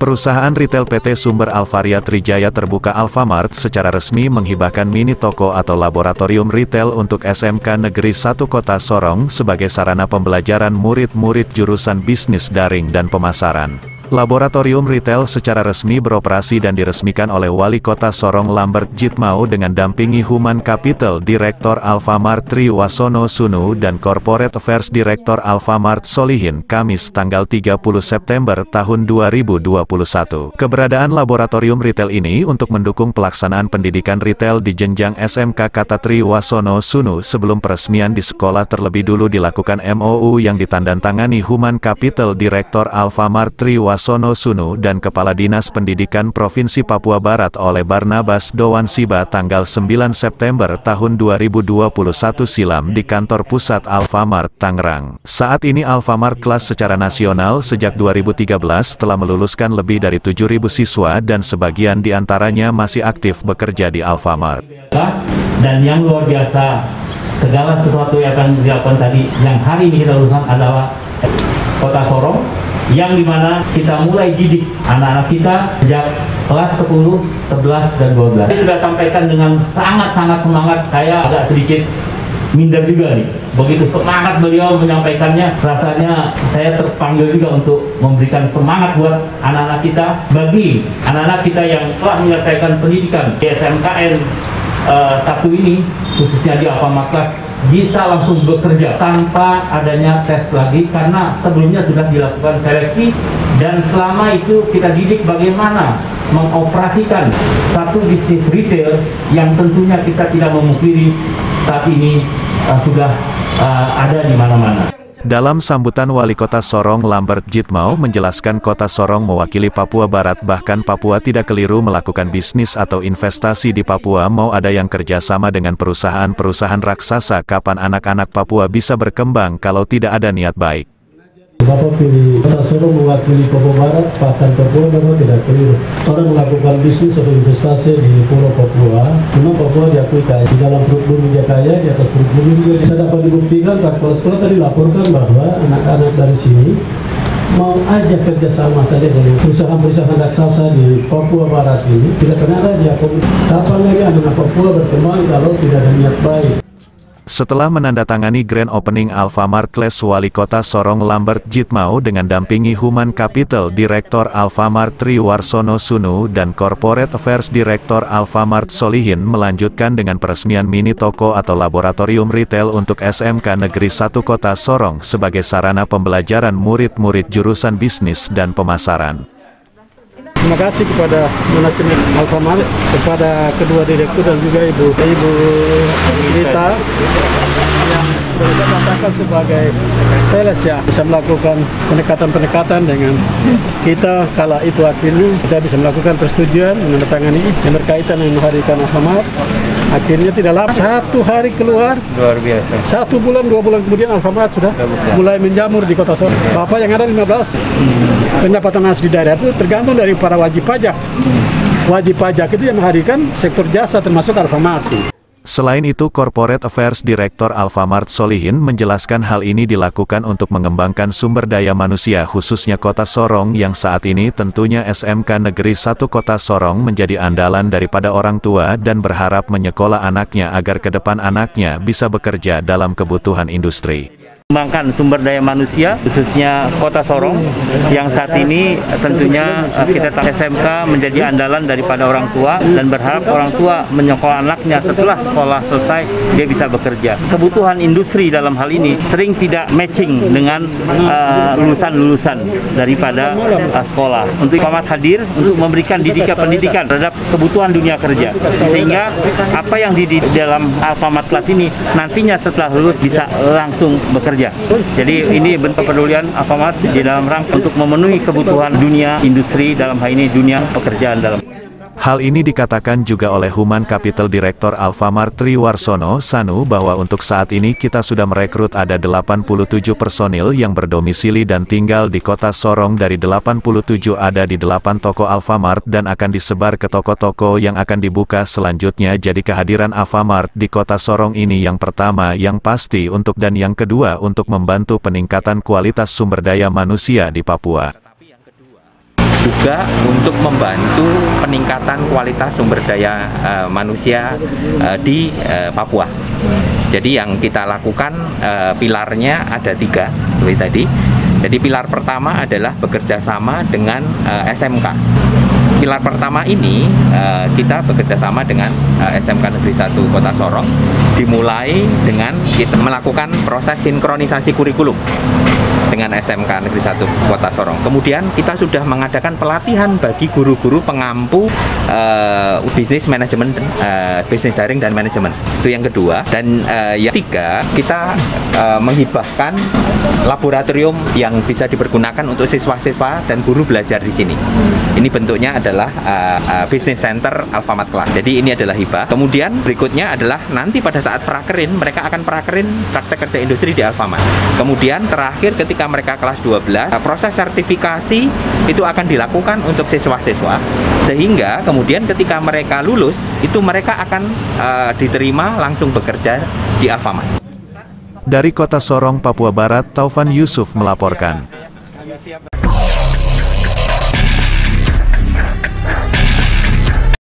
Perusahaan retail PT Sumber Alvaria Trijaya Terbuka Alfamart secara resmi menghibahkan mini toko atau laboratorium retail untuk SMK Negeri 1 Kota Sorong sebagai sarana pembelajaran murid-murid jurusan bisnis daring dan pemasaran. Laboratorium retail secara resmi beroperasi dan diresmikan oleh Wali Kota Sorong Lambert Jitmau dengan dampingi Human Capital Direktur Alfamart Tri Wasono Sunu dan Corporate Affairs Direktur Alfamart Solihin Kamis tanggal 30 September tahun 2021. Keberadaan laboratorium retail ini untuk mendukung pelaksanaan pendidikan retail di jenjang SMK Kata Tri Wasono Sunu sebelum peresmian di sekolah terlebih dulu dilakukan MOU yang ditandatangani Human Capital Direktur Alfamart Tri Wasono Sunu dan Kepala Dinas Pendidikan Provinsi Papua Barat oleh Barnabas Doan Siba tanggal 9 September tahun 2021 silam di kantor pusat Alfamart Tangerang. Saat ini Alfamart kelas secara nasional sejak 2013 telah meluluskan lebih dari 7.000 siswa dan sebagian diantaranya masih aktif bekerja di Alfamart. Dan yang luar biasa, segala sesuatu yang akan dilakukan tadi, yang hari ini kita luluskan adalah Kota Sorong, yang dimana kita mulai didik anak-anak kita sejak kelas 10, 11, dan 12. Saya sudah sampaikan dengan sangat-sangat semangat, saya agak sedikit minder juga nih. Begitu semangat beliau menyampaikannya, rasanya saya terpanggil juga untuk memberikan semangat buat anak-anak kita. Bagi anak-anak kita yang telah menyelesaikan pendidikan di SMKN 1 ini, khususnya di Alfamart Kelas, bisa langsung bekerja tanpa adanya tes lagi, karena sebelumnya sudah dilakukan seleksi dan selama itu kita didik bagaimana mengoperasikan satu bisnis retail yang tentunya kita tidak memungkiri saat ini sudah ada di mana-mana. Dalam sambutan Wali Kota Sorong Lambert Jitmau menjelaskan Kota Sorong mewakili Papua Barat, bahkan Papua tidak keliru melakukan bisnis atau investasi di Papua, mau ada yang kerjasama dengan perusahaan-perusahaan raksasa. Kapan anak-anak Papua bisa berkembang kalau tidak ada niat baik? Bapak pilih Kota Sorong mewakili Papua Barat, bahkan Papua memang tidak keliru. Orang melakukan bisnis atau investasi di Pulau Papua, memang Papua diakui kaya. Di dalam perut bumi dia kaya, di atas perut bumi juga bisa dapat dibuktikan. Kepala sekolah tadi laporkan bahwa anak-anak dari sini mau aja kerjasama saja dengan perusahaan-perusahaan raksasa di Papua Barat ini, tidak pernah ada diakui. Kapan lagi anak Papua berkembang kalau tidak ada niat baik? Setelah menandatangani Grand Opening Alfamart Kelas, Wali Kota Sorong Lambert Jitmau dengan dampingi Human Capital Direktur Alfamart Tri Wasono Sunu dan Corporate Affairs Direktur Alfamart Solihin melanjutkan dengan peresmian mini toko atau laboratorium retail untuk SMK Negeri 1 Kota Sorong sebagai sarana pembelajaran murid-murid jurusan bisnis dan pemasaran. Terima kasih kepada manajemen Alfamart, kepada kedua direktur dan juga Ibu Rita yang bisa katakan sebagai sales ya, bisa melakukan pendekatan-pendekatan dengan kita. Kala itu akhirnya kita bisa melakukan persetujuan menandatangani yang berkaitan dengan menghadirkan Alfamart. Akhirnya tidak lama, 1 hari keluar, luar biasa. 1 bulan, 2 bulan kemudian Alfamart sudah mulai menjamur di Kota Sorong. Bapak yang ada 15, pendapatan asli daerah itu tergantung dari para wajib pajak. Wajib pajak itu yang menghadirkan sektor jasa termasuk Alfamart. Selain itu, Corporate Affairs Direktur Alfamart Solihin menjelaskan hal ini dilakukan untuk mengembangkan sumber daya manusia khususnya Kota Sorong yang saat ini tentunya SMK Negeri 1 Kota Sorong menjadi andalan daripada orang tua dan berharap menyekolah anaknya agar ke depan anaknya bisa bekerja dalam kebutuhan industri. Mengembangkan sumber daya manusia khususnya Kota Sorong yang saat ini tentunya kita SMK menjadi andalan daripada orang tua dan berharap orang tua menyekolah anaknya setelah sekolah selesai dia bisa bekerja. Kebutuhan industri dalam hal ini sering tidak matching dengan lulusan-lulusan daripada sekolah. Untuk Alfamart hadir untuk memberikan pendidikan terhadap kebutuhan dunia kerja, sehingga apa yang di dalam Alfamart Kelas ini nantinya setelah lulus bisa langsung bekerja. Jadi ini bentuk kepedulian Alfamart di dalam rangka untuk memenuhi kebutuhan dunia industri, dalam hal ini dunia pekerjaan dalam. Hal ini dikatakan juga oleh Human Capital Direktur Alfamart Tri Wasono Sunu bahwa untuk saat ini kita sudah merekrut ada 87 personil yang berdomisili dan tinggal di Kota Sorong. Dari 87 ada di 8 toko Alfamart dan akan disebar ke toko-toko yang akan dibuka selanjutnya. Jadi kehadiran Alfamart di Kota Sorong ini yang pertama yang pasti untuk dan yang kedua untuk membantu peningkatan kualitas sumber daya manusia di Papua. juga untuk membantu peningkatan kualitas sumber daya manusia di Papua. Jadi yang kita lakukan pilarnya ada 3 seperti tadi. Jadi pilar pertama adalah bekerja sama dengan SMK. Pilar pertama ini kita bekerja sama dengan SMK Negeri 1 Kota Sorong, dimulai dengan kita melakukan proses sinkronisasi kurikulum dengan SMK Negeri 1 Kota Sorong. Kemudian kita sudah mengadakan pelatihan bagi guru-guru pengampu bisnis manajemen, bisnis daring dan manajemen. Itu yang kedua. Dan yang ketiga, kita menghibahkan laboratorium yang bisa dipergunakan untuk siswa-siswa dan guru belajar di sini. Ini bentuknya adalah Business Center Alfamart Kelas. Jadi ini adalah hibah. Kemudian berikutnya adalah nanti pada saat prakerin, mereka akan prakerin praktek kerja industri di Alfamart. Kemudian terakhir ketika mereka kelas 12, proses sertifikasi itu akan dilakukan untuk siswa-siswa, sehingga kemudian ketika mereka lulus, itu mereka akan diterima langsung bekerja di Alfamart. Dari Kota Sorong, Papua Barat, Taufan Yusuf melaporkan.